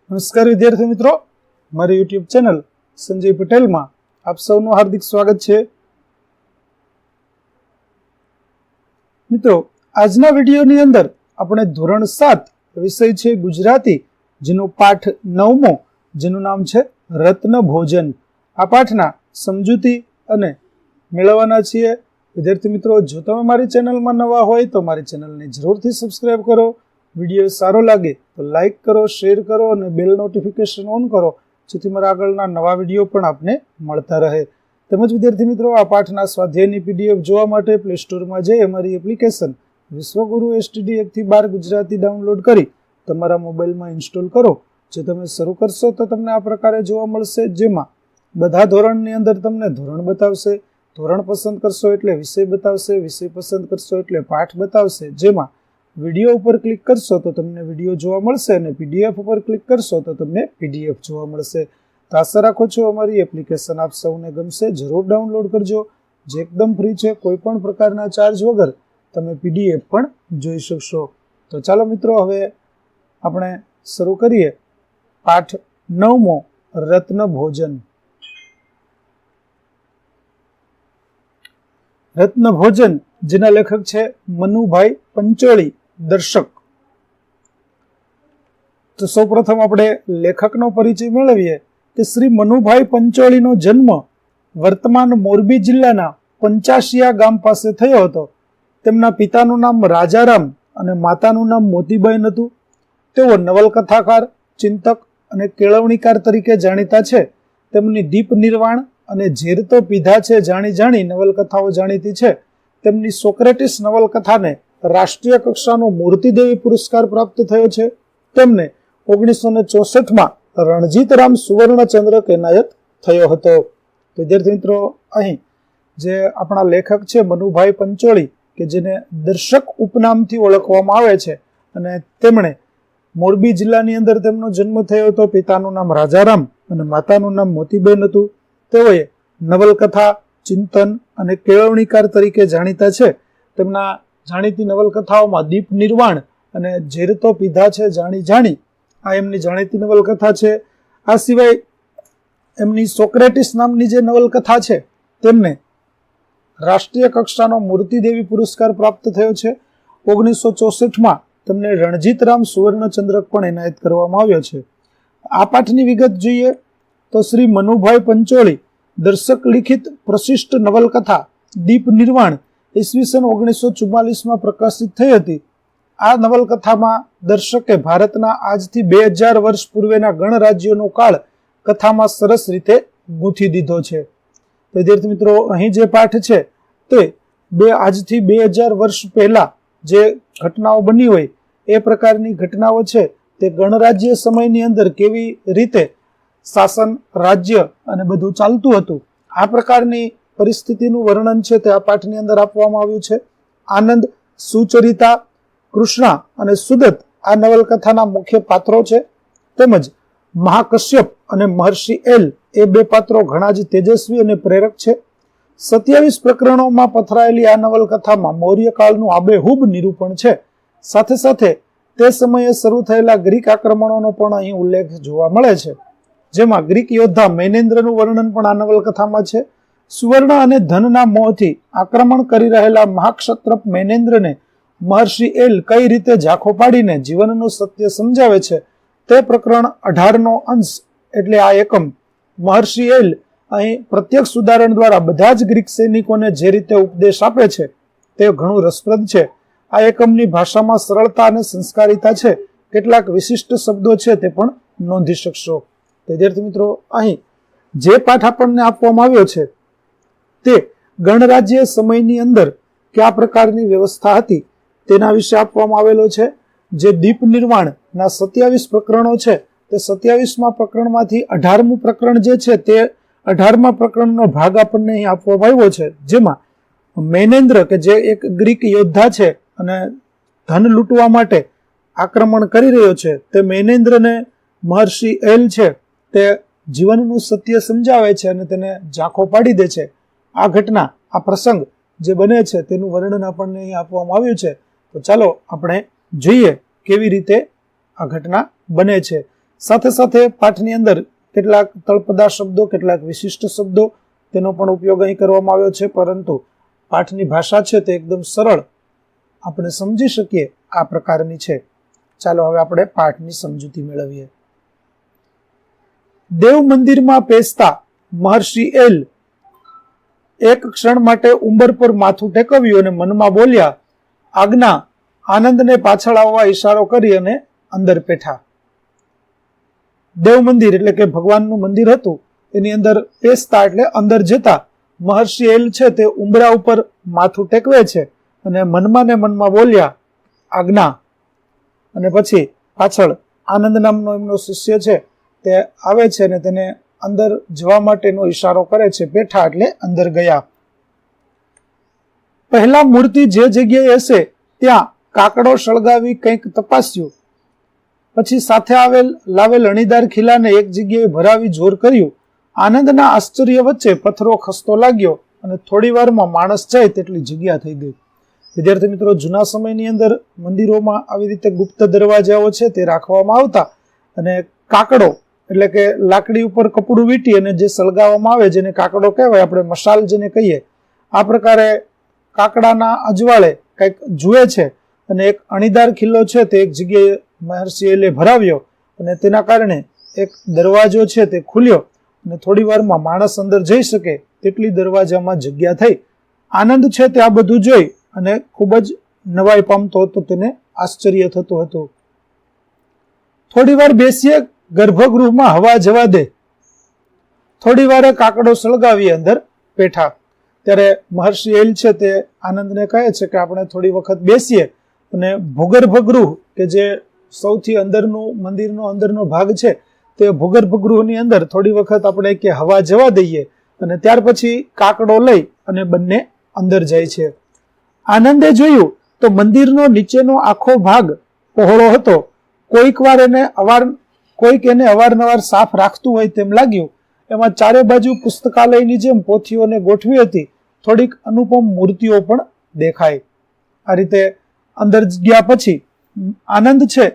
નમસ્કાર વિદ્યાર્થી મિત્રો, મારી યુટ્યુબ ચેનલ સંજય પટેલમાં આપ સૌનું હાર્દિક સ્વાગત છે. મિત્રો, આજના વિડીયોની અંદર આપણે ધોરણ 7 વિષય છે ગુજરાતી, જેનો પાઠ 9મો, જેનું નામ છે રત્ન ભોજન. આ પાઠના સમજૂતી અને મેળવવાના છીએ. વિદ્યાર્થી મિત્રો, જો તમે મારી ચેનલમાં નવા હોય તો મારી ચેનલને જરૂરથી સબસ્ક્રાઇબ કરો. વિડીયો સારો લાગે તો લાઇક કરો, શેર કરો અને બેલ નોટિફિકેશન ઓન કરો, જેથી મારા આગળના નવા વિડીયો પણ આપને મળતા રહે. તેમજ વિદ્યાર્થી મિત્રો, આ પાઠના સ્વાધ્યાયની PDF જોવા માટે પ્લે સ્ટોરમાં જઈ અમારી એપ્લિકેશન વિશ્વગુરુ STD 1 થી 12 ગુજરાતી ડાઉનલોડ કરી તમારા મોબાઈલમાં ઇન્સ્ટોલ કરો. જે તમે શરૂ કરશો તો તમને આ પ્રકારે જોવા મળશે, જેમાં બધા ધોરણની અંદર તમને ધોરણ બતાવશે. ધોરણ પસંદ કરશો એટલે વિષય બતાવશે, વિષય પસંદ કરશો એટલે પાઠ બતાવશે. જેમાં વિડીયો ઉપર ક્લિક કરશો તો તમને વિડીયો જોવા મળશે અને PDF ઉપર ક્લિક કરશો તો તમને PDF જોવા મળશે. તો આશા રાખો છો અમારી એપ્લિકેશન આપ સૌને ગમશે. જરૂર ડાઉનલોડ કરજો, જે એકદમ ફ્રી છે. કોઈ પણ પ્રકારના ચાર્જ વગર તમે PDF પણ જોઈ શકશો. તો ચાલો મિત્રો, હવે આપણે શરૂ કરીએ પાઠ 9મો, રત્ન ભોજન. રત્ન ભોજન, જેના લેખક છે મનુભાઈ પંચોળી, દર્શક. તો સૌપ્રથમ આપણે લેખકનો પરિચય મેળવીએ કે શ્રી મનુભાઈ પંચોળીનો જન્મ વર્તમાન મોરબી જિલ્લાના પંચાશિયા ગામ પાસે થયો હતો. તેમના પિતાનું નામ રાજારામ અને માતાનું નામ મોતીબાઈ હતું. તેઓ નવલકથાકાર, ચિંતક અને કેળવણીકાર તરીકે જાણીતા છે. તેમની દીપ નિર્વાણ અને ઝેર તો પીધા છે જાણી નવલકથાઓ જાણીતી છે. તેમની સોક્રેટિસ નવલકથાને રાષ્ટ્રીય કક્ષાનો મૂર્તિદેવી પુરસ્કાર પ્રાપ્ત થયો છે. તેમને 1964માં રણજીતરામ સુવર્ણચંદ્રક એનાયત થયો હતો. વિદ્યાર્થી મિત્રો, અહીં જે આપણા લેખક છે મનુભાઈ પંચોળી, કે જેને દર્શક ઉપનામથી ઓળખવામાં આવે છે, અને તેમણે મોરબી જિલ્લાની અંદર તેમનો જન્મ થયો હતો. પિતાનું નામ રાજારામ અને માતાનું નામ મોતીબેન હતું. તેઓએ નવલકથા, ચિંતન અને કેળવણીકાર તરીકે જાણીતા છે. તેમના જાણીતી નવલકથાઓમાં દીપ નિર્વાણ અને ઝેર તો પીધા છે જાણી આ એમની જાણીતી નવલકથા છે. આ સિવાય એમની સોક્રેટિસ નામની જે નવલકથા છે, તેમને રાષ્ટ્રીય કક્ષાનો મૂર્તિદેવી પુરસ્કાર પ્રાપ્ત થયો છે. 1964માં તેમને રણજીતરામ સુવર્ણચંદ્રક પણ એનાયત કરવામાં આવ્યો છે. આ પાઠની વિગત જોઈએ તો શ્રી મનુભાઈ પંચોળી દર્શક લિખિત પ્રશિષ્ટ નવલકથા દીપ નિર્વાણ ઈસવીસન 1944માં પ્રકાશિત થઈ હતી. આ નવલકથામાં દર્શકે ભારતના આજથી 2000 વર્ષ પૂર્વેના ગણરાજ્યોનો કાળ કથામાં સરસ રીતે ગૂંથી દીધો છે. વિદ્યાર્થી મિત્રો, અહીં જે પાઠ છે તે આજથી 2000 વર્ષ પહેલા જે ઘટનાઓ બની હોય એ પ્રકારની ઘટનાઓ છે. તે ગણરાજ્ય સમયની અંદર કેવી રીતે શાસન, રાજ્ય અને બધું ચાલતું હતું, આ પ્રકારની પરિસ્થિતિનું વર્ણન છે તે આ પાઠની અંદર આપવામાં આવ્યું છે. આનંદ, સુચરિતા, કૃષ્ણા અને સુદત આ નવલકથાના મુખ્ય પાત્રો છે. તેમજ મહાકશ્યપ અને મહર્ષિ એલ એ બે પાત્રો ઘણા જ તેજસ્વી અને પ્રેરક છે. 27 પ્રકરણોમાં પથરાયેલી આ નવલકથામાં મૌર્યકાળનું આબેહૂબ નિરૂપણ છે. સાથે સાથે તે સમયે શરૂ થયેલા ગ્રીક આક્રમણોનો પણ અહીં ઉલ્લેખ જોવા મળે છે. જેમાં ગ્રીક યોદ્ધા મૈનેન્દ્રનું વર્ણન પણ આ નવલકથામાં છે. સુવર્ણ અને ધનના મોહથી આક્રમણ કરી રહેલા મહાક્ષત્રપ મૈનેન્દ્રને મહર્ષિ એલ કઈ રીતે ઝાંખો પાડીને જીવનનું સત્ય સમજાવે છે, તે પ્રકરણ 18નો અંશ એટલે આ એકમ. મહર્ષિ એલ અહીં પ્રત્યક્ષ ઉદાહરણ દ્વારા બધા જ ગ્રીક સૈનિકોને જે રીતે ઉપદેશ આપે છે તે ઘણું રસપ્રદ છે. આ એકમની ભાષામાં સરળતા અને સંસ્કારિતા છે. કેટલાક વિશિષ્ટ શબ્દો છે તે પણ નોંધી શકશો. વિદ્યાર્થી મિત્રો, અહીં જે પાઠ આપણને આપવામાં આવ્યો છે તે ગણરાજ્ય સમયની અંદર કયા પ્રકારની વ્યવસ્થા હતી તેના વિશે આપવામાં આવેલો છે. જે દીપ નિર્વાણના 27 પ્રકરણો છે, તે 27મા પ્રકરણમાંથી 18મું પ્રકરણ જે છે તે 18મા પ્રકરણનો ભાગ આપણને અહીં આપવામાં આવ્યો છે. જેમાં મૈનેન્દ્ર, કે જે એક ગ્રીક યોદ્ધા છે અને ધન લૂંટવા માટે આક્રમણ કરી રહ્યો છે, તે મૈનેન્દ્રને મહર્ષિ એલ છે તે જીવનનું સત્ય સમજાવે છે અને તેને ઝાંખો પાડી દે છે. આ ઘટના, આ પ્રસંગ જે બને છે તેનું વર્ણન આપણને અહીં આપવામાં આવ્યું છે. તો ચાલો આપણે જોઈએ કેવી રીતે આ ઘટના બને છે. સાથે સાથે પાઠની અંદર કેટલાક તળપદા શબ્દો, કેટલાક વિશિષ્ટ શબ્દો તેનો પણ ઉપયોગ અહીં કરવામાં આવ્યો છે, પરંતુ પાઠની ભાષા છે તે એકદમ સરળ, આપણે સમજી શકીએ આ પ્રકારની છે. ચાલો હવે આપણે પાઠની સમજૂતી મેળવીએ. દેવ મંદિરમાં પેસતા મહર્ષિ એલ એક ક્ષણ માટે ઉંબર પર માથું ટેકવ્યું અને મનમાં બોલ્યા, આજ્ઞા. આનંદને પાછળ આવવા ઈશારો કરી અને અંદર પેઠા. દેવ મંદિર એટલે કે ભગવાનનું મંદિર હતું, એની અંદર પેસતા એટલે અંદર જતા મહર્ષિ એલ છે તે ઉંબરા ઉપર માથું ટેકવે છે અને મનમાં ને મનમાં બોલ્યા, આજ્ઞા. અને પછી પાછળ આનંદ નામનો એમનો શિષ્ય છે તે આવે છે અને તેને અંદર જવા માટેનો ઈશારો કરે છે. પેઠા એટલે અંદર ગયા. પહેલા મૂર્તિ જે જગ્યાએ હશે ત્યાં કાકડો સળગાવી કંઈક તપાસ્યું. પછી સાથે લાવેલ અણીદાર ખીલાને એક જગ્યાએ ભરાવી જોર કર્યું. આનંદના આશ્ચર્ય વચ્ચે પથ્થરો ખસતો લાગ્યો અને થોડી વારમાં માણસ જાય તેટલી જગ્યા થઈ ગઈ. વિદ્યાર્થી મિત્રો, જૂના સમયની અંદર મંદિરોમાં આવી રીતે ગુપ્ત દરવાજાઓ છે તે રાખવામાં આવતા અને કાકડો એટલે કે લાકડી ઉપર કપડું વીંટી અને જે સળગાવવામાં આવે જેને કાકડો કહેવાય, આપણે મશાલ જેને કહીએ, આ પ્રકારે કાકડાના અજવાળે કંઈક જુએ છે અને એક અણીદાર ખીલ્લો છે તે એક જગ્યાએ મહર્ષિ એલે ભરાવ્યો અને તેના કારણે એક દરવાજો છે તે ખુલ્યો અને થોડી વારમાં માણસ અંદર જઈ શકે તેટલી દરવાજામાં જગ્યા થઈ. આનંદ છે તે આ બધું જોઈ અને ખૂબ જ નવાઈ પામતો હતો, તેને આશ્ચર્ય થતું હતું. થોડી વાર બેસીએ, ગર્ભગૃહમાં હવા જવા દે. થોડી વારે કાકડો સળગાવી અંદર પેઠા. ત્યારે મહર્ષિ એલ છે તે આનંદને કહે છે કે આપણે થોડી વખત બેસીએ અને ભૂગર્ભગૃહ કે જે સૌથી અંદરનું મંદિરનો અંદરનો ભાગ છે તે ભૂગર્ભગૃહની અંદર થોડી વખત આપણે કે હવા જવા દઈએ અને ત્યાર પછી કાકડો લઈ અને બંને અંદર જાય છે. આનંદે જોયું તો મંદિરનો નીચેનો આખો ભાગ પહોળો હતો. કોઈક એને અવારનવાર સાફ રાખતું હોય તેમ લાગ્યું. એમાં ચારે બાજુ પુસ્તકાલયની જેમ પોથીઓને ગોઠવી હતી. થોડીક અનુપમ મૂર્તિઓ પણ દેખાય. આ રીતે અંદર ગયા પછી આનંદ છે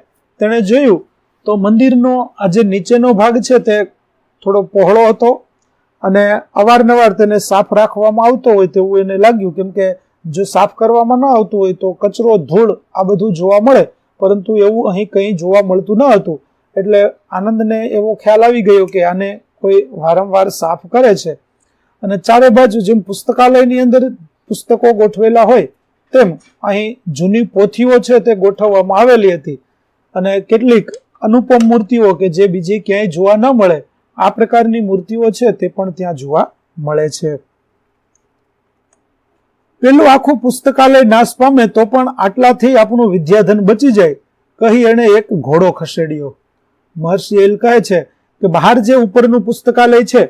તેણે જોયું તો મંદિરનો આ જે નીચેનો ભાગ છે તે થોડો પહોળો હતો અને અવારનવાર તેને સાફ રાખવામાં આવતો હોય તેવું એને લાગ્યું, કેમ કે જો સાફ કરવામાં ન આવતું હોય તો કચરો, ધૂળ આ બધું જોવા મળે, પરંતુ એવું અહીં કંઈ જોવા મળતું ન હતું. એટલે આનંદને એવો ખ્યાલ આવી ગયો કે આને કોઈ વારંવાર સાફ કરે છે. અને ચારે બાજુ જેમ પુસ્તકાલયની અંદર પુસ્તકો ગોઠવેલા હોય તેમ અહીં જૂની પોથીઓ છે તે ગોઠવવામાં આવેલી હતી અને કેટલીક અનુપમ મૂર્તિઓ કે જે બીજે ક્યાંય જોવા ન મળે આ પ્રકારની મૂર્તિઓ છે તે પણ ત્યાં જોવા મળે છે. પેલું આખું પુસ્તકાલય નાશ પામે તો પણ આટલાથી આપણું વિદ્યાધન બચી જાય કહી એણે એક ઘોડો ખસેડ્યો. મહર્ષિ એલ કહે છે કે બહાર જે ઉપરનું પુસ્તકાલય છે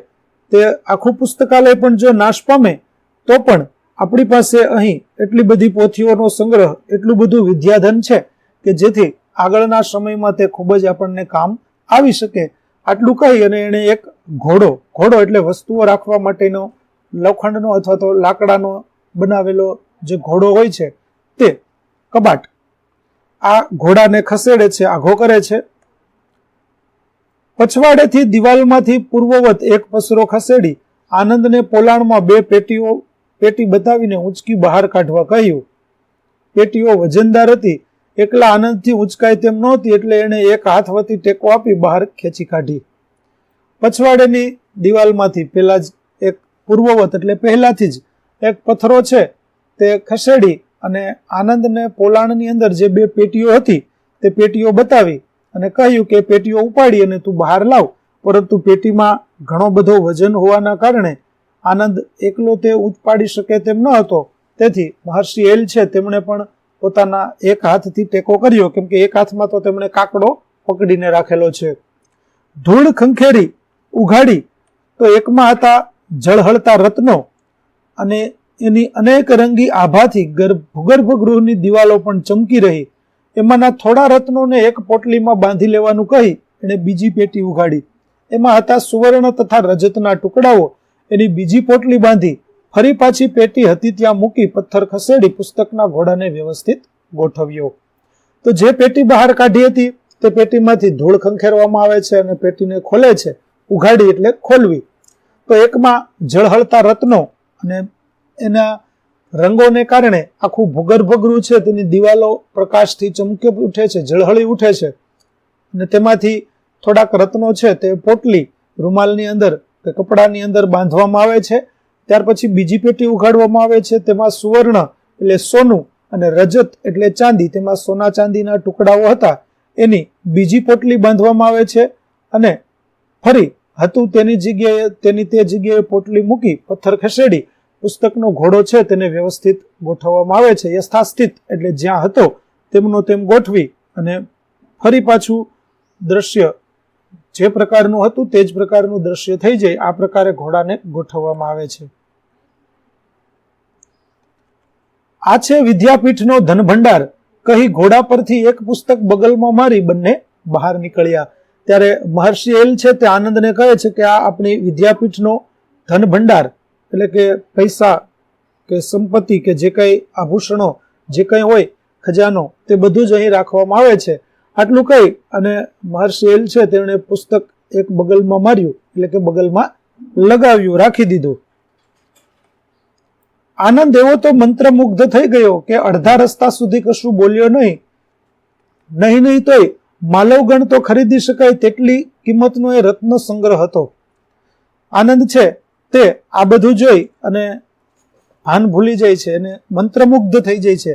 તે આખું પુસ્તકાલય પણ જો નાશ પામે તો પણ આપણી પાસે અહીં એટલી બધી પોથીઓનો સંગ્રહ, એટલું બધું વિદ્યાધન છે કે જેથી આગળના સમયમાં તે ખૂબ જ આપણને કામ આવી શકે. આટલું કહી અને એણે એક ઘોડો એટલે વસ્તુઓ રાખવા માટેનો લોખંડનો અથવા તો લાકડાનો બનાવેલો જે ઘોડો હોય છે તે કબાટ, આ ઘોડાને ખસેડે છે, આઘો કરે છે. પછવાડેથી દિવાલમાંથી પૂર્વવત એક પસરો ખસેડી આનંદને પોલાણમાં બે પેટી બતાવીને ઊંચકી બહાર કાઢવા કહ્યું. પેટીઓ વજનદાર હતી, એકલા આનંદથી ઊંચકાય તેમ નહોતી, એટલે એણે એક હાથ વતી ટેકો આપી બહાર ખેંચી કાઢી. પછવાડેની દિવાલમાંથી પેલા જ એક પૂર્વવત એટલે પહેલાથી જ એક પથ્થરો છે તે ખસેડી અને આનંદને પોલાણની અંદર જે બે પેટીઓ હતી તે પેટીઓ બતાવી અને કહ્યું કે પેટીઓ ઉપાડી અને તું બહાર લાવ. પરંતુ પેટીમાં ઘણો બધો વજન હોવાના કારણે આનંદ એકલો તે ઉપાડી શકે તેમ ન હતો. તેથી મહર્ષિ એલ છે તેમણે પણ પોતાના એક હાથથી ટેકો કર્યો, કેમ કે એક હાથમાં તો તેમણે કાકડો પકડીને રાખેલો છે. ધૂળ ખંખેરી ઉઘાડી તો એકમાં હતા ઝળહળતા રત્નો અને એની અનેક રંગી આભાથી ભૂગર્ભગૃહની દિવાલો પણ ચમકી રહી. એમાંના થોડા રત્નોને એક પોટલીમાં બાંધી લેવાનું કહી એણે બીજી પેટી ઉઘાડી. એમાં હતા સુવર્ણ તથા રજતના ટુકડાઓ. એની બીજી પોટલી બાંધી ફરી પાછી પેટી હતી ત્યાં મૂકી પથ્થર ખસેડી પુસ્તકના ઘોડાને વ્યવસ્થિત ગોઠવ્યો. તો જે પેટી બહાર કાઢી હતી તે પેટીમાંથી ધૂળ ખંખેરવામાં આવે છે અને પેટીને ખોલે છે. ઉઘાડી એટલે ખોલવી. તો એકમાં ઝળહળતા રત્નો અને એના રંગોને કારણે આખું ભૂગર્ભગૃહ છે તેની દિવાલો પ્રકાશથી ચમકી ઉઠે છે, ઝળહળી ઉઠે છે. અને તેમાંથી થોડાક રત્નો છે તે પોટલી રૂમાલની અંદર કે કપડાની અંદર બાંધવામાં આવે છે. ત્યાર પછી બીજી પેટી ઉઘાડવામાં આવે છે. તેમાં સુવર્ણ એટલે સોનું અને રજત એટલે ચાંદી, તેમાં સોના ચાંદીના ટુકડાઓ હતા, એની બીજી પોટલી બાંધવામાં આવે છે. અને ફરી હતું તેની તે જગ્યાએ પોટલી મૂકી પથ્થર ખસેડી પુસ્તકનો ઘોડો છે તેને વ્યવસ્થિત ગોઠવવામાં આવે છે. યથાસ્થિત એટલે જ્યાં હતો તેમનો તેમ ગોઠવી અને ફરી પાછું દ્રશ્ય જે પ્રકારનું હતું તે જ પ્રકારનું દ્રશ્ય થઈ જાય આ પ્રકારે ઘોડાને ગોઠવવામાં આવે છે. આ છે વિદ્યાપીઠનો ધનભંડાર, કહી ઘોડા પરથી એક પુસ્તક બગલમાં મારી બંને બહાર નીકળ્યા. ત્યારે મહર્ષિ એલ છે તે આનંદને કહે છે કે આ આપણી વિદ્યાપીઠનો ધનભંડાર એટલે કે પૈસા કે સંપત્તિ કે જે કંઈ આભૂષણો જે કંઈ હોય ખજાનો તે બધું જ અહીં રાખવામાં આવે છે. આટલું કહી અને મહર્ષિ એલ છે તેમણે પુસ્તક એક બગલમાં માર્યું એટલે કે બગલમાં લગાવ્યું, રાખી દીધું. આનંદ એવો તો મંત્રમુગ્ધ થઈ ગયો કે અડધા રસ્તા સુધી કશું બોલ્યો નહીં તોય માલવગણ તો ખરીદી શકાય તેટલી કિંમતનો એ રત્ન સંગ્રહ હતો. આનંદ છે તે આ બધું જોઈ અને ભાન ભૂલી જાય છે અને મંત્રમુગ્ધ થઈ જાય છે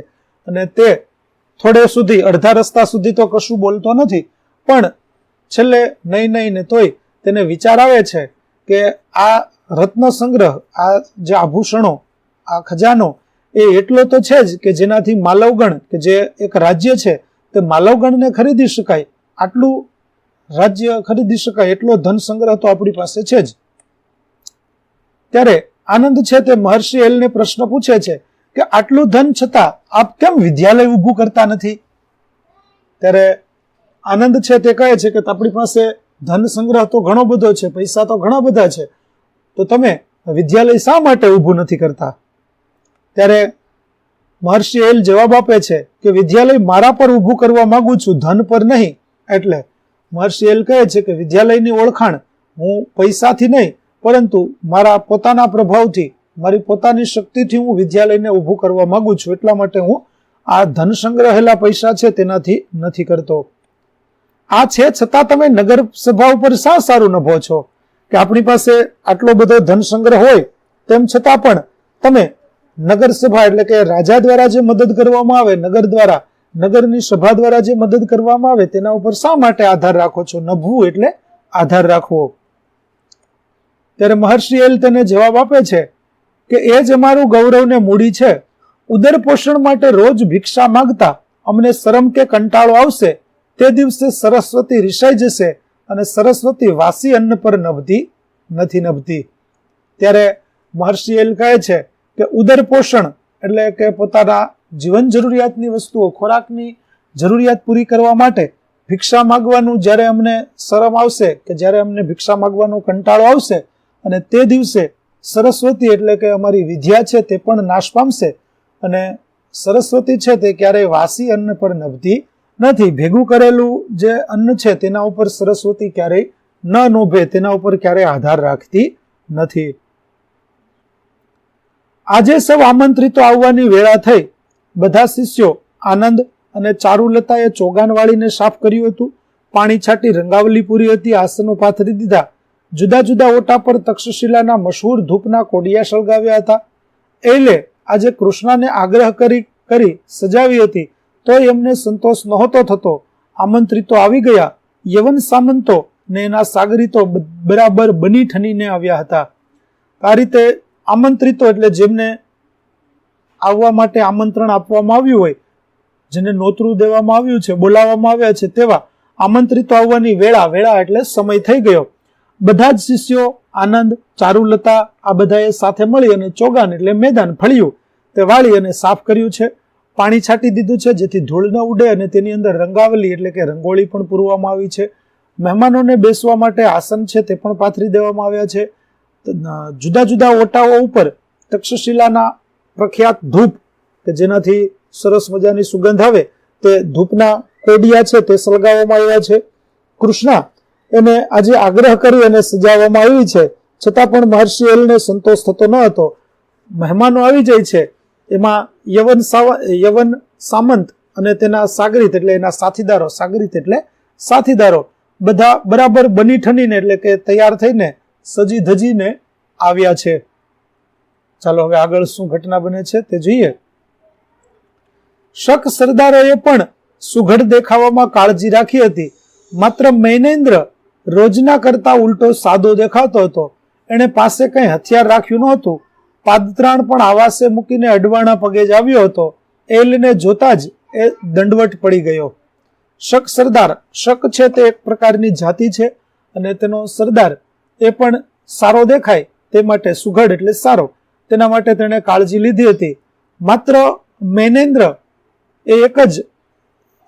અને તે થોડે સુધી અડધા રસ્તા સુધી તો કશું બોલતો નથી, પણ છેલ્લે નહીં ને તોય તેને વિચાર આવે છે કે આ રત્ન સંગ્રહ, આ જે આભૂષણો, આ ખજાનો એ એટલો તો છે જ કે જેનાથી માલવગણ કે જે એક રાજ્ય છે તે માલવગણને ખરીદી શકાય, આટલું રાજ્ય ખરીદી શકાય એટલો ધન સંગ્રહ તો આપણી પાસે છે જ. ત્યારે આનંદ છે તે મહર્ષિ એલને પ્રશ્ન પૂછે છે કે આટલું ધન છતાં આપ કેમ વિદ્યાલય ઊભું કરતા નથી? ત્યારે આનંદ છે તે કહે છે કે આપણી પાસે ધન સંગ્રહ તો ઘણો બધો છે, પૈસા તો ઘણા બધા છે, તો તમે વિદ્યાલય શા માટે ઊભું નથી કરતા? ત્યારે મહર્ષિ એલ જવાબ આપે છે કે વિદ્યાલય મારા પર ઊભું કરવા માંગુ છું, ધન પર નહીં. એટલે મહર્ષિ એલ કહે છે કે વિદ્યાલયની ઓળખાણ હું પૈસાથી નહીં પરંતુ મારા પોતાના પ્રભાવથી, મારી પોતાની શક્તિથી હું વિદ્યાલયને ઊભું કરવા માંગુ છું, એટલા માટે હું આ ધન સંગ્રહેલા પૈસા છે તેનાથી નથી કરતો. આ છે છતાં તમે નગર સભા ઉપર શા સારું નભો છો કે આપણી પાસે આટલો બધો ધન સંગ્રહ હોય તેમ છતાં પણ તમે નગર સભા એટલે કે રાજા દ્વારા જે મદદ કરવામાં આવે, નગર દ્વારા, નગરની સભા દ્વારા જે મદદ કરવામાં આવે તેના ઉપર શા માટે આધાર રાખો છો? નભવું એટલે આધાર રાખવો. ત્યારે મહર્ષિ એલ તેને જવાબ આપે છે કે એ જ અમારું ગૌરવને મૂડી છે. ઉદર પોષણ માટે રોજ ભિક્ષા માંગતા અમને શરમ કે કંટાળો આવશે તે દિવસે સરસ્વતી રિસાઈ જશે અને સરસ્વતી વાસી અન્ન પર નથી નભતી. ત્યારે મહર્ષિ એલ કહે છે કે ઉદર પોષણ એટલે કે પોતાના જીવન જરૂરિયાતની વસ્તુઓ, ખોરાકની જરૂરિયાત પૂરી કરવા માટે ભિક્ષા માંગવાનું જ્યારે અમને શરમ આવશે કે જ્યારે અમને ભિક્ષા માંગવાનો કંટાળો આવશે અને તે દિવસે સરસ્વતી એટલે કે અમારી વિદ્યા છે તે પણ નાશ પામશે અને સરસ્વતી છે તે ક્યારેય વાસી અન્ન પર નભતી નથી. ભેગું કરેલું જે અન્ન છે તેના ઉપર સરસ્વતી ક્યારેય ન નોભે, તેના ઉપર ક્યારેય આધાર રાખતી નથી. આજે સૌ આમંત્રિતો આવવાની વેળા થઈ. બધા શિષ્યો આનંદ અને ચારુલતાએ ચોગાન વાળીને સાફ કર્યું હતું, પાણી છાંટી રંગાવલી પૂરી હતી, આસનો પાથરી દીધા, જુદા જુદા ઓટા પર તક્ષશિલાના મશહૂર ધૂપના કોડિયા સળગાવ્યા હતા. એલે આજે કૃષ્ણને આગ્રહ કરી સજાવી હતી તોય એમને સંતોષ નહોતો થતો. આમંત્રિતો આવી ગયા. યવન સામંતો ને એના સાગરીતો બરાબર બની ઠનીને આવ્યા હતા. આ રીતે આમંત્રિતો એટલે જેમને આવવા માટે આમંત્રણ આપવામાં આવ્યું હોય, જેને નોતરું દેવામાં આવ્યું છે, બોલાવવામાં આવ્યા છે, તેવા આમંત્રિતો આવવાની વેળા એટલે સમય થઈ ગયો. બધા જ શિષ્યો આનંદ, ચારુલતા આ બધાએ સાથે મળી અને ચોગાન એટલે મેદાન ફળ્યું તે વાળી અને સાફ કર્યું છે. પાણી છાંટી દીધું છે જેથી ધૂળ ન ઉડે અને તેની અંદર રંગાવલી એટલે કે રંગોળી પણ પૂરવામાં આવી છે. મહેમાનોને બેસવા માટે આસન છે તે પણ પાથરી દેવામાં આવ્યા છે. જુદા જુદા ઓટાઓ ઉપર તક્ષશિલાના પ્રખ્યાત ધૂપ કે જેનાથી સરસ મજાની સુગંધ આવે તે ધૂપના ટેડિયા છે તે સળગાવવામાં આવ્યા છે. કૃષ્ણા એને આજે આગ્રહ કરી અને સજાવવામાં આવી છે, છતાં પણ મહર્ષિ એલને સંતોષ થતો ન હતો. મહેમાનો આવી જાય છે, એમાં યવન સામંત અને તેના સાગરીત એટલે એના સાથીદારો, સાગરીત એટલે સાથીદારો, બધા બરાબર બની ઠનીને એટલે કે તૈયાર થઈને સજી ધજીને આવ્યા છે. ચાલો હવે આગળ શું ઘટના બને છે તે જોઈએ. શક સરદારોએ પણ સુઘડ દેખાવામાં કાળજી રાખી હતી, માત્ર મૈનેન્દ્ર રોજના કરતા ઉલટો સાદો દેખાતો હતો. એણે પાસે કંઈ હથિયાર રાખ્યું નહોતું. પાદત્રાણ પણ આવાસે મૂકીને અડવાણા પગે જ આવ્યો હતો. એલને જોતા જ એ દંડવટ પડી ગયો. શક સરદાર, શક છે તે એક પ્રકારની જાતિ છે અને તેનો સરદાર એ પણ સારો દેખાય તે માટે, સુઘડ એટલે સારો, તેના માટે તેણે કાળજી લીધી હતી. માત્ર મૈનેન્દ્ર એ એક જ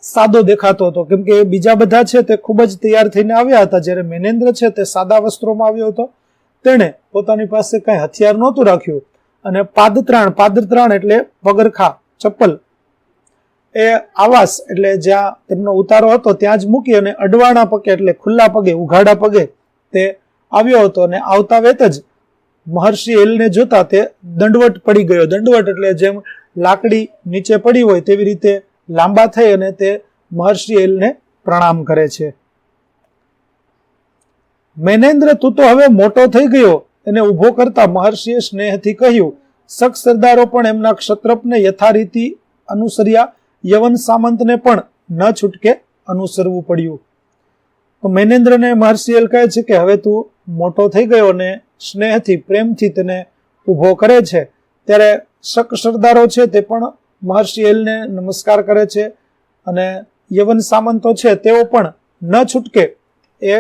સાદો દેખાતો હતો, કેમ કે બીજા બધા છે તે ખૂબ જ તૈયાર થઈને આવ્યા હતા, જ્યારે મૈનેન્દ્ર છે તે સાદા વસ્ત્રોમાં આવ્યો હતો. તેણે પોતાની પાસે કઈ હથિયાર નહોતું રાખ્યું અને પાદત્રાણ એટલે પગરખા, ચપ્પલ, એ આવાસ એટલે જ્યાં તેમનો ઉતારો હતો ત્યાં જ મૂકી અને અડવાણા પગે એટલે ખુલ્લા પગે, ઉઘાડા પગે તે આવ્યો હતો. અને આવતા વેત જ મહર્ષિ એલને જોતા તે દંડવટ પડી ગયો. દંડવટ એટલે જેમ લાકડી નીચે પડી હોય તેવી રીતે લાંબા થઈ અને તે મહર્ષિ એલને પ્રણામ કરે છે. મૈનેન્દ્ર, તું તો હવે મોટો થઈ ગયો, એને ઊભો કરતા મહર્ષિએ સ્નેહથી કહ્યું. શક સરદારો પણ એમના ક્ષત્રપને યથારીતિ અનુસર્યા. યવન સામંતને પણ ન છૂટકે અનુસરવું પડ્યું. તો મૈનેન્દ્રને મહર્ષિ એલ કહે છે કે હવે તું મોટો થઈ ગયો અને સ્નેહથી, પ્રેમથી તેને ઊભો કરે છે. ત્યારે શક સરદારો છે તે પણ મહર્ષિ એલને નમસ્કાર કરે છે અને યવન સામંતો છે તેઓ પણ ન છૂટકે એ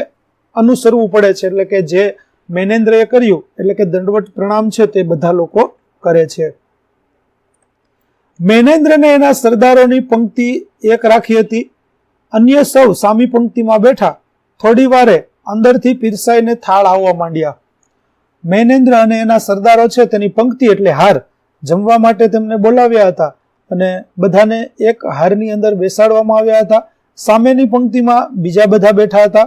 અનુસરવું પડે છે. એટલે કે જે મૈનેન્દ્રએ કર્યું એટલે કે દંડવટ પ્રણામ છે તે બધા લોકો કરે છે. મૈનેન્દ્રને એના સરદારોની પંક્તિ એક રાખી હતી. અન્ય સૌ સામી પંક્તિમાં બેઠા. થોડી વારે અંદરથી પીરસાઈને થાળ આવવા માંડ્યા. મૈનેન્દ્ર અને એના સરદારો છે તેની પંક્તિ એટલે હાર, જમવા માટે તેમને બોલાવ્યા હતા અને બધાને એક હારની અંદર બેસાડવામાં આવ્યા હતા. સામેની પંક્તિમાં બીજા બધા બેઠા હતા.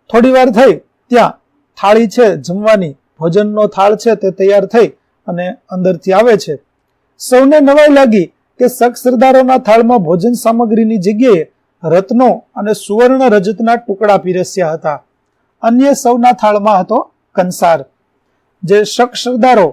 થોડી વાર થઈ ત્યાં થાળી છે જમવાની, ભોજનનો થાળ છે તે તૈયાર થઈ અને અંદરથી આવે છે. સૌને નવાઈ લાગી કે શક સરદારોના થાળમાં ભોજન સામગ્રીની જગ્યાએ રત્નો અને સુવર્ણ રજતના ટુકડા પીરસ્યા હતા. અન્ય સૌના થાળમાં હતો કંસાર. જે શક સરદારો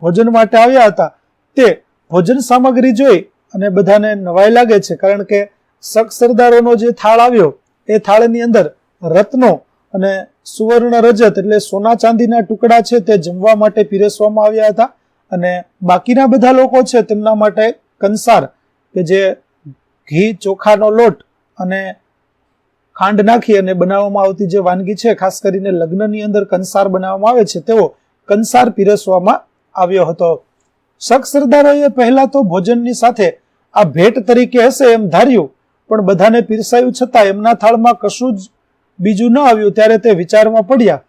ભોજન માટે આવ્યા હતા તે ભોજન સામગ્રી જોઈ અને બધાને નવાઈ લાગે છે, કારણ કે શક સરદારોનો જે થાળ આવ્યો એ થાળની અંદર રત્નો અને સુવર્ણ રજત એટલે સોના ચાંદીના ટુકડા છે તે જમવા માટે પીરસવામાં આવ્યા હતા. અને બાકીના બધા લોકો છે તેમના માટે કંસાર, કે જે ઘી, ચોખાનો લોટ અને ખાંડ નાખી અને બનાવવામાં આવતી જે વાનગી છે, ખાસ કરીને લગ્નની અંદર કંસાર બનાવવામાં આવે છે, તેવો કંસાર પીરસવામાં આવ્યો હતો. શક સરદારોએ પહેલા તો ભોજનની સાથે આ ભેટ તરીકે હશે એમ ધાર્યું, પણ બધાને પીરસાયું છતાં એમના થાળમાં કશું જ બીજું ન આવ્યું. ત્યારે તે વિચારમાં પડ્યા.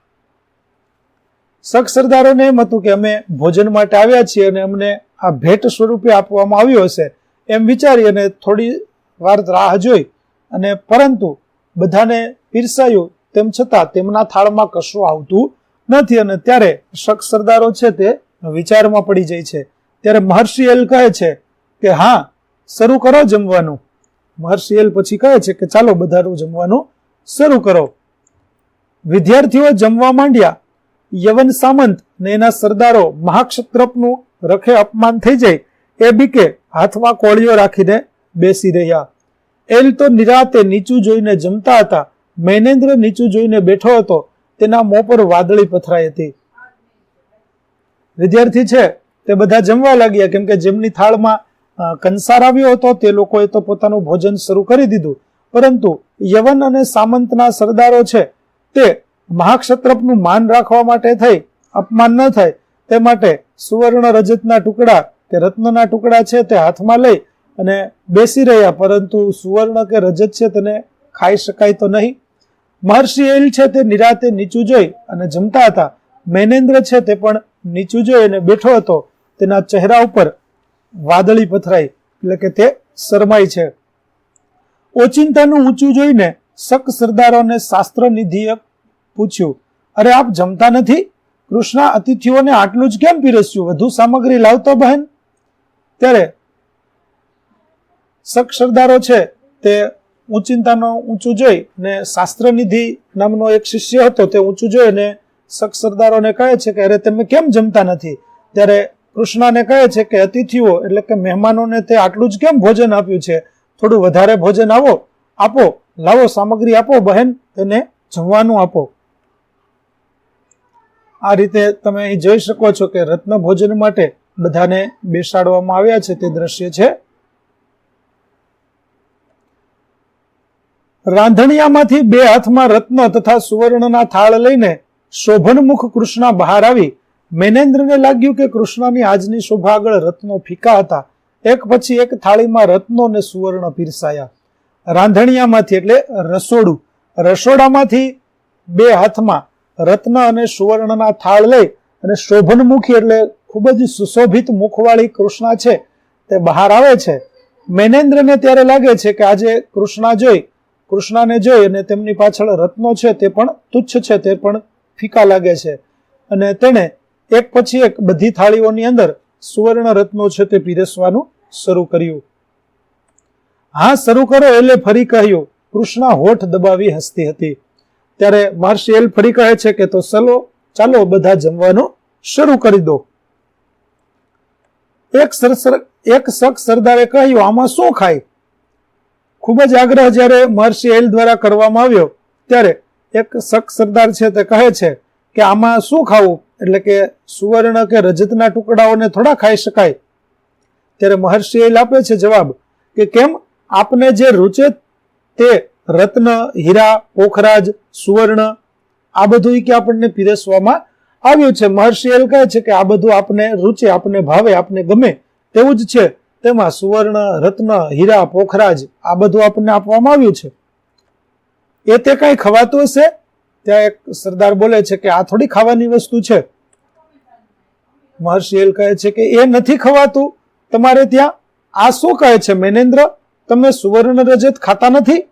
શક સરદારોને એમ હતું કે અમે ભોજન માટે આવ્યા છીએ અને અમને આ ભેટ સ્વરૂપે આપવામાં આવ્યું હશે એમ વિચારી અને થોડી વાર રાહ જોઈ, અને પરંતુ બધાને પીરસાયું તેમ છતાં તેમના થાળમાં કશું આવતું નથી. અને ત્યારે શક સરદારો છે તે વિચારમાં પડી જાય છે. ત્યારે મહર્ષિ એલ કહે છે કે હા, શરૂ કરો જમવાનું. મહર્ષિ એલ પછી કહે છે કે ચાલો બધાનું જમવાનું શરૂ કરો. વિદ્યાર્થીઓ જમવા માંડ્યા. યવન સામંત ને એના સરદારો મહાક્ષત્રપનું રખે અપમાન થઈ જાય એ બીકે હાથમાં કોળીઓ રાખીને બેસી રહ્યા. એલ તો નિરાતે નીચું જોઈને જમતા હતા. મૈનેન્દ્ર નીચું જોઈને બેઠો હતો. તેના મોં પર વાદળી પથરાઈ હતી. વિદ્યાર્થી છે તે બધા જમવા લાગ્યા, કેમ કે જેમની થાળમાં કંસાર આવ્યો હતો તે લોકોએ તો પોતાનું ભોજન શરૂ કરી દીધું, પરંતુ યવન અને સામંતના સરદારો છે તે મહાક્ષત્રપનું માન રાખવા માટે થઈ, અપમાન ન થાય તે માટે સુવર્ણ રજતના ટુકડા કે રત્નના ટુકડા છે તે હાથમાં લઈ અને બેસી રહ્યા, પરંતુ સુવર્ણ કે રજત છે તેને ખાઈ શકાય તો નહીં. મહર્ષિ એલ છે તે નિરાતે નીચું જોઈ અને જમતા હતા. મૈનેન્દ્ર છે તે પણ નીચું જોઈ અને બેઠો હતો. તેના ચહેરા ઉપર વાદળી પથરાઈ એટલે કે તે શરમાય છે. ઓચિંતાનું ઊંચું જોઈને શક સરદારોને શાસ્ત્ર નિધિએ પૂછ્યું, અરે આપ જમતા નથી? કૃષ્ણ અતિથિઓને આટલું જ કેમ પીરસ્યું? વધુ સામગ્રી લાવતો બહેન. ત્યારે શક સરદારો છે તે ઊંચિંતાનો ઊંચું જોઈ ને શાસ્ત્ર નિધિ નામનો એક શિષ્ય હતો તે ઊંચું જોઈ ને શક સરદારોને કહે છે કે અરે તમે કેમ જમતા નથી? ત્યારે કૃષ્ણને કહે છે કે અતિથિઓ એટલે કે મહેમાનોને તે આટલું જ કેમ ભોજન આપ્યું છે? થોડું વધારે ભોજન આપો, લાવો સામગ્રી આપો બહેન, તેને જમવાનું આપો. આ રીતે તમે અહીં જોઈ શકો છો કે રત્ન ભોજન માટે બધાને બેસાડવામાં આવ્યા છે તે દ્રશ્ય છે. રાંધણિયામાંથી 2 હાથમાં રત્ન તથા સુવર્ણના થાળ લઈને શોભનમુખ કૃષ્ણ બહાર આવી. મેનેન્દ્રને લાગ્યું કે કૃષ્ણની આજની શોભા આગળ રત્નો ફીકા હતા. એક પછી એક થાળીમાં રત્નો ને સુવર્ણ પીરસાયા. રાંધણિયામાંથી એટલે રસોડામાંથી 2 હાથમાં રત્ન અને સુવર્ણના થાળ લઈ અને શોભનમુખી એટલે ખૂબ જ સુશોભિત મુખવાળી કૃષ્ણ છે તે બહાર આવે છે. મેનેન્દ્રને ત્યારે લાગે છે કે આજે કૃષ્ણને જોઈ અને તેમની પાછળ રત્નો છે તે પણ તુચ્છ છે, તે પણ ફીકા લાગે છે. અને તેણે એક પછી એક બધી થાળીઓની અંદર સુવર્ણ રત્નો છે તે પીરસવાનું શરૂ કર્યું. હા, શરૂ કરો એટલે ફરી કહ્યું. કૃષ્ણ હોઠ દબાવી હસતી હતી. ત્યારે મહર્ષિ એલ ફરી કહે છે કે તો ચાલો બધા જમવાનું શરૂ કરી દો. એક શક સરદારે કહ્યું, આમાં શું ખાય? ખૂબ જ આગ્રહ જ્યારે મહર્ષિ એલ દ્વારા કરવામાં આવ્યો ત્યારે એક શક સરદાર છે તે કહે છે કે આમાં શું ખાવું? એટલે કે સુવર્ણ કે રજતના ટુકડાઓને થોડા ખાઈ શકાય. ત્યારે મહર્ષિ એલ આપે છે જવાબ કે કેમ, આપને જે રૂચે તે રત્ન, હીરા, પોખરાજ, સુવર્ણ આ બધું કે આપણને પીરસવામાં આવ્યું છે. મહર્ષિ એલ કહે છે કે આ બધું આપને રૂચે, આપને ભાવે, આપને ગમે તેવું જ છે. તેમાં સુવર્ણ, રત્ન, હીરા, પોખરાજ આ બધું આપણને આપવામાં આવ્યું છે. એ તે કઈ ખવાતું હશે? ત્યાં એક સરદાર બોલે છે કે આ થોડી ખાવાની વસ્તુ છે. મહર્ષિ એલ કહે છે કે એ નથી ખવાતું તમારે ત્યાં? આ શું કહે છે મેનેન્દ્ર? તમે સુવર્ણ રજત ખાતા નથી?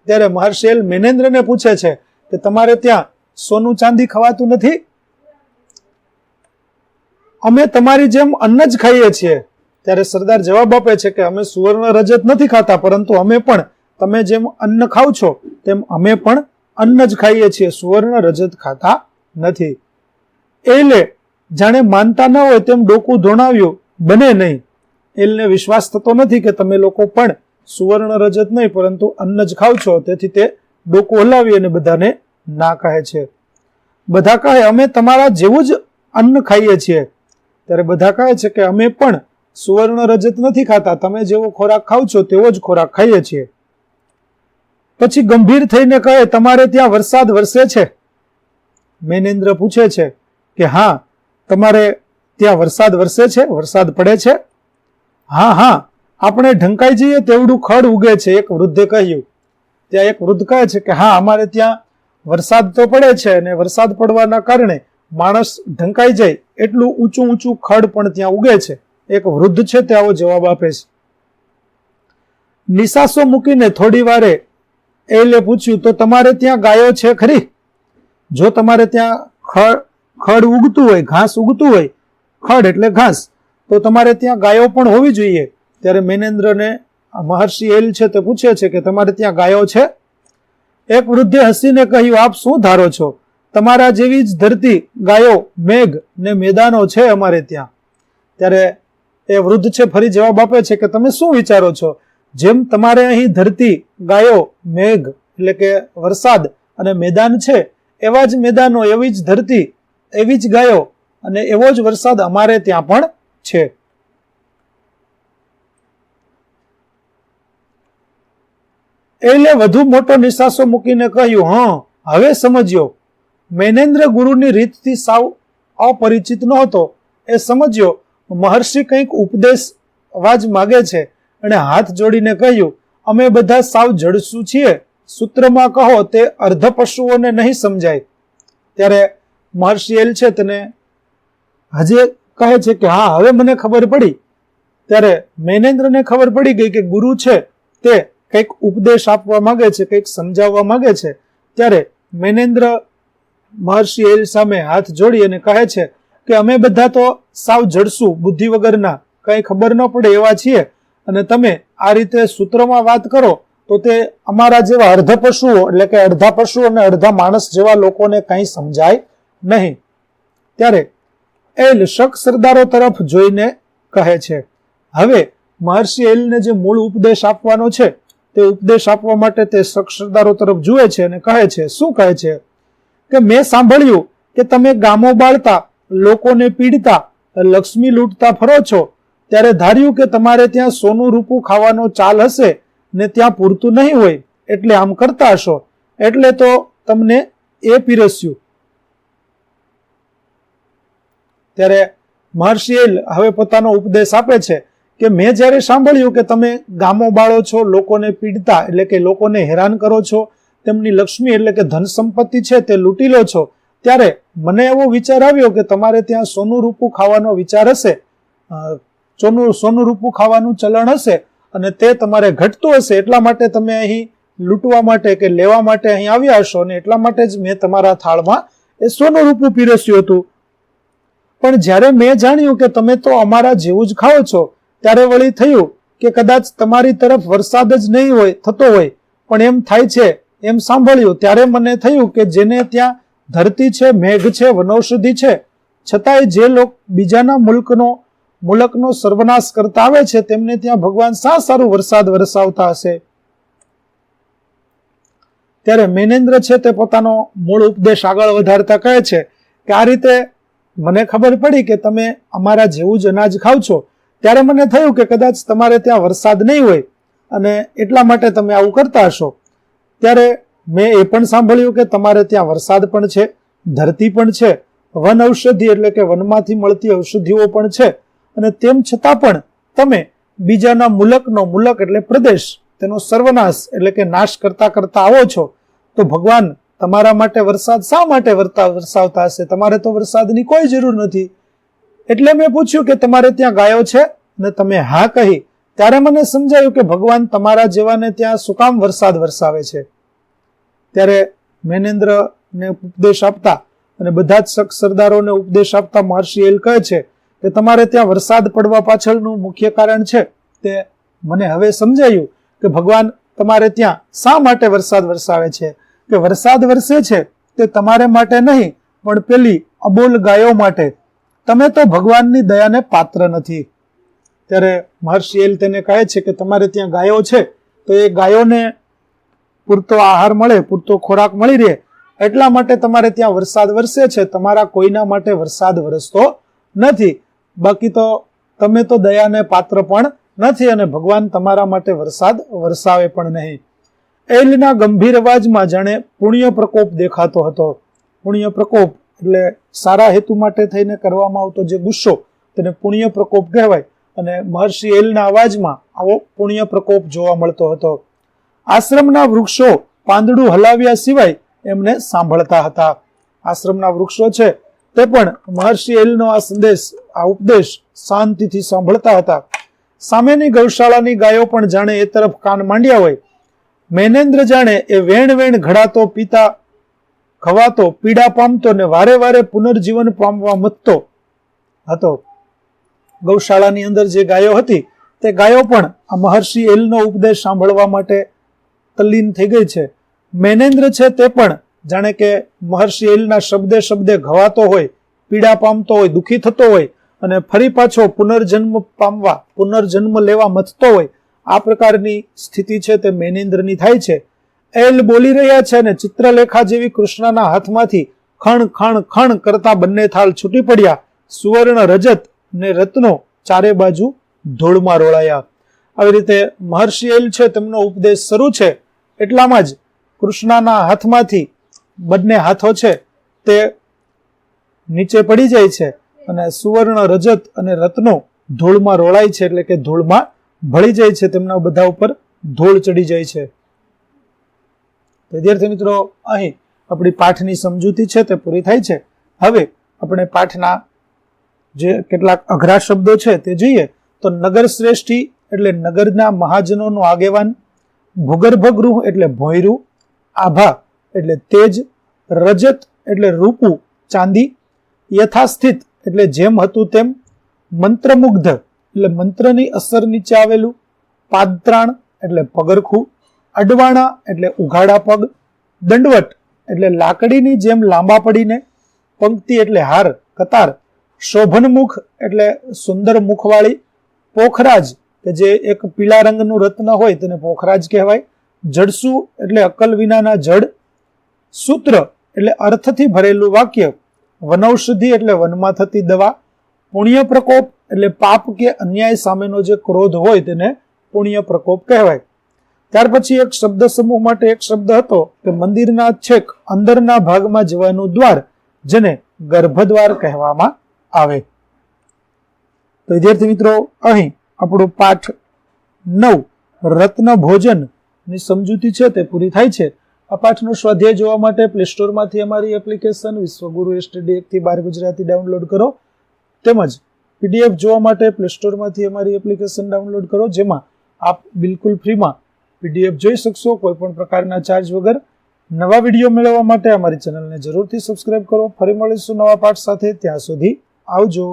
ત્યારે મહર્ષિ એલ મેનેન્દ્રને પૂછે છે કે તમારે ત્યાં સોનું ચાંદી ખવાતું નથી? અમે તમારી જેમ અન્ન જ ખાઈએ છીએ. ત્યારે સરદાર જવાબ આપે છે કે અમે સુવર્ણ રજત નથી ખાતા, પરંતુ અમે પણ તમે જેમ અન્ન ખાવ છો તેમ અમે પણ અન્ન જ ખાઈએ છીએ, સુવર્ણ રજત ખાતા નથી. એલે જાણે માનતા ન હોય તેમ ડોકું ધોણાવ્યું. બને નહીં. એલને વિશ્વાસ થતો નથી કે તમે લોકો પણ સુવર્ણ રજત નહીં પરંતુ અન્ન જ ખાવ છો. તેથી તે ડોકું હલાવી અને બધાને ના કહે છે. બધા કહે અમે તમારા જેવું જ અન્ન ખાઈએ છીએ. ત્યારે બધા કહે છે કે અમે પણ સુવર્ણ રજત નથી ખાતા, તમે જેવો ખોરાક ખાવ છો તેવો જ ખોરાક ખાઈએ છીએ. પછી ગંભીર થઈને કહે તમારે ત્યાં વરસાદ વરસે છે? મેનેન્દ્ર પૂછે છે કે હા, તમારે ત્યાં વરસાદ વરસે છે? વરસાદ પડે છે? હા, આપણે ઢંકાઈ જઈએ તેવડું ખડ ઉગે છે, એક વૃદ્ધે કહ્યું. ત્યાં એક વૃદ્ધ કહે છે કે હા, અમારે ત્યાં વરસાદ તો પડે છે અને વરસાદ પડવાના કારણે માણસ ઢંકાઈ જાય એટલું ઊંચું ખડ પણ ત્યાં ઉગે છે. એક વૃદ્ધ છે તે આવો જવાબ આપે છે. નિસાસો મૂકીને થોડી વારે એલે પૂછ્યું તો તમારે ત્યાં ગાયો છે ખરી? જો તમારે ત્યાં ખડ ઉગતું હોય, ઘાસ ઉગતું હોય, ખડ એટલે ઘાસ, તો તમારે ત્યાં ગાયો પણ હોવી જોઈએ. ત્યારે મેનેન્દ્રને મહર્ષિ એલ છે તે પૂછે છે કે તમારે ત્યાં ગાયો છે? એક વૃદ્ધે હસીને કહ્યું આપ શું ધારો છો? તમારા જેવી જ ધરતી, ગાયો, મેઘ ને મેદાનો છે અમારે ત્યાં. ત્યારે એ વૃદ્ધ છે ફરી જવાબ આપે છે કે તમે શું વિચારો છો? જેમ તમારે અહીં ધરતી, ગાયો, મેઘ એટલે કે વરસાદ અને મેદાન છે, એવા જ મેદાનો, એવી જ ધરતી, એવી જ ગાયો અને એવો જ વરસાદ અમારે ત્યાં પણ છે. એટલે વધુ મોટો નિસાસો મૂકીને કહ્યું હા, હવે સમજ્યો. મેનેન્દ્ર ગુરુની રીતથી સાવ અપરિચિત નહોતો. એ સમજ્યો મહર્ષિ કંઈક ઉપદેશવા જ માગે છે અને હાથ જોડીને કહ્યું અમે બધા સાવ જડસુ છીએ, સૂત્રમાં કહો તે અર્ધ પશુઓને નહીં સમજાય. ત્યારે મહર્ષિ એલ છે તેને હજે કહે છે કે હા, હવે મને ખબર પડી. ત્યારે મેનેન્દ્રને ખબર પડી ગઈ કે ગુરુ છે તે કંઈક ઉપદેશ આપવા માંગે છે, કંઈક સમજાવવા માંગે છે, ત્યારે મૈનેન્દ્ર મહર્ષિ એલ સામે હાથ જોડી અને કહે છે કે અમે બધા તો સાવ જડસું, બુદ્ધિ વગરના, કંઈ ખબર ન પડે એવા છીએ, અને તમે આ રીતે સૂત્રમાં વાત કરો તો તે અમારા જેવા અર્ધ પશુઓ, એટલે કે અડધા પશુ અને અડધા માણસ જેવા લોકોને કંઈ સમજાય નહીં. ત્યારે એલ શક સરદારો તરફ જોઈને કહે છે. હવે મહર્ષિ એલને જે મૂળ ઉપદેશ આપવાનો છે તે ઉપદેશ આપવા માટે તે શક સરદારો તરફ જુએ છે અને કહે છે. શું કહે છે કે મેં સાંભળ્યું કે તમે ગામો બાળતા, લોકોને પીડતા, લક્ષ્મી લૂંટતા ફરો છો, ત્યારે ધાર્યું કે તમારે ત્યાં સોનું રૂપું ખાવાનો ચાલ હશે ને ત્યાં પૂરતું નહીં હોય, એટલે આમ કરતા હશો, એટલે તો તમને એ પીરસ્યું. ત્યારે મહર્ષિ એલ હવે પોતાનો ઉપદેશ આપે છે કે મેં જ્યારે સાંભળ્યું કે તમે ગામો બાળો છો, લોકોને પીડતા એટલે કે લોકોને હેરાન કરો છો, તેમની લક્ષ્મી એટલે કે ધન સંપત્તિ છે તે લૂંટી લો છો, ત્યારે મને એવો વિચાર આવ્યો કે તમારે ત્યાં સોનું રૂપું ખાવાનો વિચાર હશે, સોનું રૂપું ખાવાનું ચલણ હશે, અને તે તમારે ઘટતું હશે, એટલા માટે તમે અહીં લૂંટવા માટે કે લેવા માટે અહીં આવ્યા હશો, અને એટલા માટે જ મેં તમારા થાળમાં એ સોનું રૂપું પીરસ્યું હતું. પણ જ્યારે મેં જાણ્યું કે તમે તો અમારા જેવું જ ખાઓ છો, ત્યારે વળી થયું કે કદાચ તમારી તરફ વરસાદ જ નહીં હોય, થતો હોય, પણ એમ થાય છે એમ સાંભળ્યું, ત્યારે મને થયું કે જેને ત્યાં ધરતી છે, મેઘ છે, વનૌષધિ છે, છતાંય જે લોકો બીજાના મુલકનો સર્વનાશ કરતા આવે છે, તેમને ત્યાં ભગવાન શા સારું વરસાદ વરસાવતા હશે. ત્યારે મૈનેન્દ્ર છે તે પોતાનો મૂળ ઉપદેશ આગળ વધારતા કહે છે કે આ રીતે મને ખબર પડી કે તમે અમારા જેવું જ અનાજ ખાવ છો, ત્યારે મને થયું કે કદાચ તમારે ત્યાં વરસાદ નહીં હોય અને એટલા માટે તમે આવું કરતા હશો. ત્યારે મેં એ પણ સાંભળ્યું કે તમારે ત્યાં વરસાદ પણ છે, ધરતી પણ છે, વન ઔષધિ એટલે કે વનમાંથી મળતી ઔષધિઓ પણ છે, અને તેમ છતાં પણ તમે બીજાના મુલક એટલે પ્રદેશ, તેનો સર્વનાશ એટલે કે નાશ કરતા કરતા આવો છો, તો ભગવાન તમારા માટે વરસાદ શા માટે વરસાવતા હશે? તમારે તો વરસાદની કોઈ જરૂર નથી. એટલે મેં પૂછ્યું કે તમારે ત્યાં ગાયો છે, અને તમે હા કહી, ત્યારે મને સમજાયું કે ભગવાન તમારા જેવાને ત્યાં શું કામ વરસાદ વરસાવે છે. ત્યારે મૈનેન્દ્રને ઉપદેશ આપતા અને બધા જ શક સરદારોને ઉપદેશ આપતા મહર્ષિ એલ કહે છે કે તમારે ત્યાં વરસાદ પડવા પાછળનું મુખ્ય કારણ છે તે મને હવે સમજાયું કે ભગવાન તમારે ત્યાં શા માટે વરસાદ વરસાવે છે, કે વરસાદ વરસે છે તે તમારે માટે નહીં, પણ પેલી અબોલ ગાયો માટે. તમે તો ભગવાનની દયાને પાત્ર નથી. ત્યારે મહર્ષિ એલ તેને કહે છે કે તમારે ત્યાં ગાયો છે, તો એ ગાયોને પૂરતો આહાર મળે, પૂરતો ખોરાક મળી રહે, એટલા માટે તમારે ત્યાં વરસાદ વરસે છે, તમારા કોઈના માટે વરસાદ વરસતો નથી. બાકી તો તમે તો દયાને પાત્ર પણ નથી, અને ભગવાન તમારા માટે વરસાદ વરસાવે પણ નહીં. એલના ગંભીર અવાજમાં જાણે પુણ્ય પ્રકોપ દેખાતો હતો. પુણ્ય પ્રકોપ એટલે સારા હેતુ માટે થઈને કરવામાં આવતો જે ગુસ્સો, તેને પુણ્ય પ્રકોપ કહેવાય, અને મહર્ષિ એલના અવાજમાં આવો પુણ્ય પ્રકોપ જોવા મળતો હતો. આશ્રમના વૃક્ષો પાંદડું હલાવ્યા સિવાય એમને સાંભળતા હતા. આશ્રમના વૃક્ષો છે તે પણ મહર્ષિ એલનો આ સંદેશ, આ ઉપદેશ શાંતિથી સાંભળતા હતા. સામેની ગૌશાળાની ગાયો પણ જાણે એ તરફ કાન માંડ્યા હોય. મૈનેન્દ્ર જાણે એ વેણ વેણ ઘડાતો, પીતા ખવાતો, પીડા પામતો ને વારે વારે પુનર્જીવન પામવા મથતો હતો. ગૌશાળાની અંદર જે ગાયો હતી તે ગાયો પણ આ મહર્ષિ એલનો ઉપદેશ સાંભળવા માટે તલ્લીન થઈ ગઈ છે. મૈનેન્દ્ર છે તે પણ જાણે કે મહર્ષિ એલના શબ્દે શબ્દે ઘવાતો હોય, પીડા પામતો હોય, દુઃખી થતો હોય, અને ફરી પાછો પુનર્જન્મ લેવા મથતો હોય. આ પ્રકારની સ્થિતિ છે તે મૈનેન્દ્રની થાય છે. એલ બોલી રહ્યા છે અને ચિત્રલેખા જેવી કૃષ્ણના હાથમાંથી ખણ ખણ ખણ કરતા બંને થાળ છૂટી પડ્યા. સુવર્ણ, રજત ને રત્નો ચારે બાજુ ધૂળમાં રોળાયા. આવી રીતે મહર્ષિ એલ છે તેમનો ઉપદેશ શરૂ છે, એટલામાં જ કૃષ્ણના હાથમાંથી બંને હાથો છે તે નીચે પડી જાય છે, અને સુવર્ણ, રજત અને રત્નો ધૂળમાં રોળાય છે, એટલે કે ધૂળમાં ભળી જાય છે, તેમના બધા ઉપર ધૂળ ચડી જાય છે. વિદ્યાર્થી મિત્રો, અહીં આપણી પાઠની સમજૂતી છે તે પૂરી થાય છે. હવે આપણે પાઠના જે કેટલાક અઘરા શબ્દો છે તે જોઈએ. તો નગર શ્રેષ્ઠી એટલે નગરના મહાજનોનો આગેવાન, ભૂગર્ભ ગૃહ એટલે ભોંયરું, આભા એટલે તેજ, રજત એટલે રૂપું ચાંદી, યથાસ્થિત એટલે જેમ હતું તેમ, મંત્રમુગ્ધ એટલે મંત્રની અસર નીચે આવેલું, પાદત્રાણ એટલે પગરખું, અડવાણા એટલે ઉઘાડા પગ, દંડવટ એટલે લાકડીની જેમ લાંબા પડીને, પંક્તિ એટલે હાર કતાર, શોભનમુખ એટલે સુંદર મુખવાળી, પોખરાજ કે જે એક પીળા રંગનું રત્ન હોય તેને પોખરાજ કહેવાય, જડસુ એટલે અકલ વિનાના જડ, સૂત્ર એટલે અર્થથી ભરેલું વાક્ય, વનૌષધિ એટલે વનમાં થતી દવા, પુણ્ય પ્રકોપ એટલે પાપ કે અન્યાય સામેનો જે ક્રોધ હોય તેને પુણ્ય પ્રકોપ કહેવાય. ત્યાર પછી એક શબ્દ સમૂહ માટે એક શબ્દ હતો કે મંદિરના છેક અંદરના ભાગમાં જવાનું દ્વાર જેને ગર્ભદ્વાર કહેવામાં આવે. તો વિદ્યાર્થી મિત્રો, અહીં આપણું પાઠ 9 રત્ન ભોજન ની સમજૂતી છે તે પૂરી થાય છે. આ પાઠનો સ્વાધ્યાય જોવા માટે પ્લે સ્ટોરમાંથી અમારી એપ્લિકેશન વિશ્વગુરુ STD 1 થી 12 ગુજરાતી ડાઉનલોડ કરો, તેમજ PDF જોવા માટે પ્લે સ્ટોરમાંથી અમારી એપ્લિકેશન ડાઉનલોડ કરો, જેમાં આપ બિલકુલ ફ્રીમાં PDF જોઈ શકશો કોઈ પણ પ્રકારના ચાર્જ વગર. નવા વિડીયો મેળવવા માટે અમારી ચેનલને જરૂરથી સબસ્ક્રાઇબ કરો. ફરી મળીશું નવા પાઠ સાથે. ત્યાં સુધી આવજો.